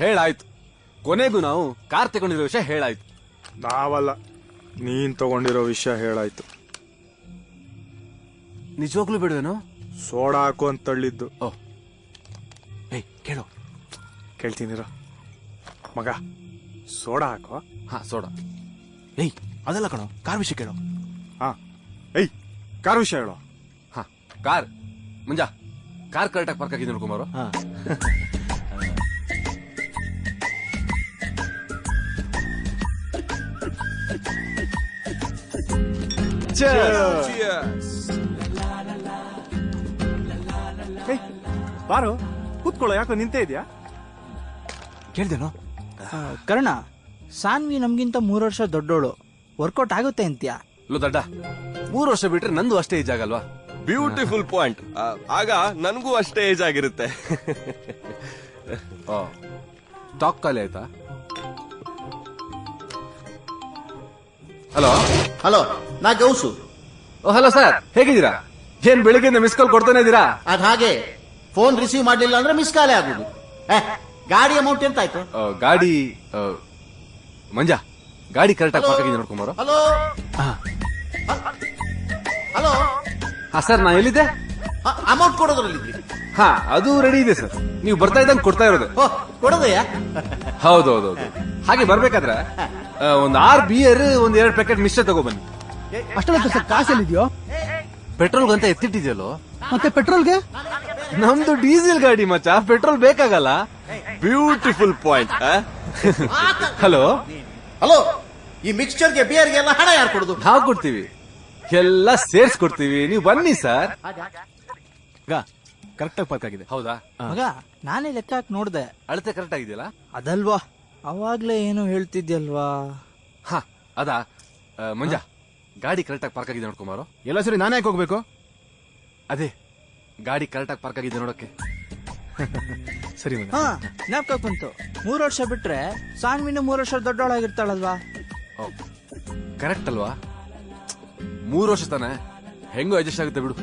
ಹೇಳಾಯ್ತು. ಕೊನೆಗೂ ನಾವು ಕಾರ್ ತಗೊಂಡಿರೋ ವಿಷಯ ಹೇಳಾಯ್ತು. ನಾವಲ್ಲ, ನೀನ್ ತಗೊಂಡಿರೋ ವಿಷಯ ಹೇಳಾಯ್ತು. ನಿಜವಾಗ್ಲೂ ಬಿಡುವೇನು? ಸೋಡಾ ಹಾಕು ಅಂತ ತಳ್ಳಿದ್ದು. ಓ ಏಯ್ ಕೇಳು. ಕೇಳ್ತೀನಿರ ಮಗ, ಸೋಡಾ ಹಾಕೋ. ಹಾ ಸೋಡಾ. ಏಯ್ ಅದೆಲ್ಲ ಕಣೋ, ಕಾರ್ ವಿಷಯ ಕೇಳು. ಹಾ ಏಯ್, ಕಾರ್ ವಿಷಯ ಹೇಳೋ. ಹಾ ಕಾರ್ ಮುಂಜಾ ಕಾರ್ ಕರೆಕ್ಟಾಗಿ ಪಾರ್ಕ್ ಆಗಿದೆ ನೋಡ್ಕೊಂಬಾರು. ಹಾ ಏಯ್ ಬಾರು, ಕೂತ್ಕೊಳ್ಳೋ. ಯಾಕೋ ನಿಂತೇ ಇದೆಯಾ? ಕೇಳ್ದೇನೋ? ಕರ್ಣ, ಸಾನ್ವಿ ನಮ್ಗಿಂತ 3 ವರ್ಷ ದೊಡ್ಡೋಳು, ವರ್ಕೌಟ್ ಆಗುತ್ತೆ ಅಂತ್ಯಾ? ಲೋ ದಡ್ಡ, 3 ವರ್ಷ ಬಿಟ್ರೆ ನಂದು ಅಷ್ಟೇ ಏಜ್ ಆಗಲ್ವಾ? Beautiful point. ಆಗ ನನಗೂ ಅಷ್ಟೇ ಏಜ್ ಆಗಿರುತ್ತೆ. ಸ್ಟಾಕ್ ಖಾಲಿ ಆಯ್ತಾ? ಹಲೋ ಹಲೋ, ನಾ ಗೌಸು. ಹಲೋ ಸರ್, ಹೇಗಿದ್ದೀರಾ? ಏನ್ ಬೆಳಿಗ್ಗೆಯಿಂದ ಮಿಸ್ ಕಾಲ್ ಕೊಡ್ತಾನೆ ಇದ್ದೀರಾ? ಅದ್ ಹಾಗೆ ಫೋನ್ ರಿಸೀವ್ ಮಾಡ್ಲಿಲ್ಲ ಅಂದ್ರೆ ಮಿಸ್ ಕಾಲೇ ಆಗುದು. ಗಾಡಿ ಅಮೌಂಟ್ ಎಂತ ಆಯ್ತು? ಗಾಡಿ ಮಂಜಾ, ಗಾಡಿ ಕರೆಕ್ಟಾಗಿ ಪಾರ್ಕ್ ಆಗಿದೆ ನೋಡ್ಕೊಂಬಾರು. ಹಲೋ ಹಲೋ, ಹಾ ಸರ್, ನಾ ಎಲ್ಲಿದ್ದೆ? ಅಮೌಂಟ್ ಕೊಡೋದ್ರಲ್ಲಿ. ಹಾ ಅದು ರೆಡಿ ಇದೆ ಸರ್, ನೀವು ಬರ್ತಾ ಇದ್ದಂಗೆ ಕೊಡ್ತಾ ಇರೋದು. ಕೊಡೋದಯ್ಯ? ಹೌದೌದೌದು. ಹಾಗೆ ಬರ್ಬೇಕಾದ್ರೆ ಒಂದ್ 6 ಬಿಯರ್, 1-2 ಪ್ಯಾಕೆಟ್ ಮಿಶ್ರ ತಗೊಬನ್ನಿ. ಅಷ್ಟೊಂದು ಸರ್ ಕಾಸಲ್ಲಿದ್ಯೋ? ಪೆಟ್ರೋಲ್ಗೆ ಅಂತ ಎತ್ತಿಟ್ಟಿದ್ಯಲ್ಲೋ? ಮತ್ತೆ ಪೆಟ್ರೋಲ್ಗೆ? ನಮ್ದು ಡೀಸೆಲ್ ಗಾಡಿ ಮಚ್ಚ, ಪೆಟ್ರೋಲ್ ಬೇಕಾಗಲ್ಲ. Beautiful point. ಹಲೋ ಹಲೋ, ಈ ಮಿಕ್ಸ್ಚರ್ಗೆ ಬಿಯರ್ಗೆ ಎಲ್ಲ ಹಣ ಯಾರು ಕೊಡುದು? ನಾವು ಕೊಡ್ತೀವಿ, ಎಲ್ಲ ಸೇರ್ಸ್ಕೊಡ್ತೀವಿ, ನೀವು ಬನ್ನಿ ಸರ್. ಕರೆಕ್ಟಾಗಿ ಪಾರ್ಕ್ ಆಗಿದೆ. ಹೌದಾ? ಮಗ, ನಾನೇ ಲೆಕ್ಕ ಹಾಕಿ ನೋಡ್ದೆ, ಅಳತೆ ಕರೆಕ್ಟ್ ಆಗಿದೆಯಲ್ಲ? ಅದಲ್ವಾ, ಅವಾಗ್ಲೇ ಏನು ಹೇಳ್ತಿದ್ಯಲ್ವಾ? ಹಾ ಅದಾ. ಮಂಜಾ, ಗಾಡಿ ಕರೆಕ್ಟಾಗಿ ಪಾರ್ಕ್ ಆಗಿದೆ ನೋಡ್ಕೊಂಬಾರು. ಎಲ್ಲ ಸರಿ ನಾನೇ ಯಾಕೆ ಹೋಗ್ಬೇಕು? ಅದೇ ಗಾಡಿ ಕರೆಕ್ಟಾಗಿ ಪಾರ್ಕ್ ಆಗಿದೆ ನೋಡಕ್ಕೆ. ಸರಿ ಮಗ. ಹಾ ಜ್ಞಾಪಕ ಬಂತು, 3 ವರ್ಷ ಬಿಟ್ರೆ ಸಾನ್ವಿನ 3 ವರ್ಷ ದೊಡ್ಡವಳಾಗಿರ್ತಾಳಲ್ವಾ? ಕರೆಕ್ಟ್ ಅಲ್ವಾ? 3 ವರ್ಷ ತಾನೆ, ಹೆಂಗೋ ಅಡ್ಜಸ್ಟ್ ಆಗುತ್ತೆ ಬಿಡು.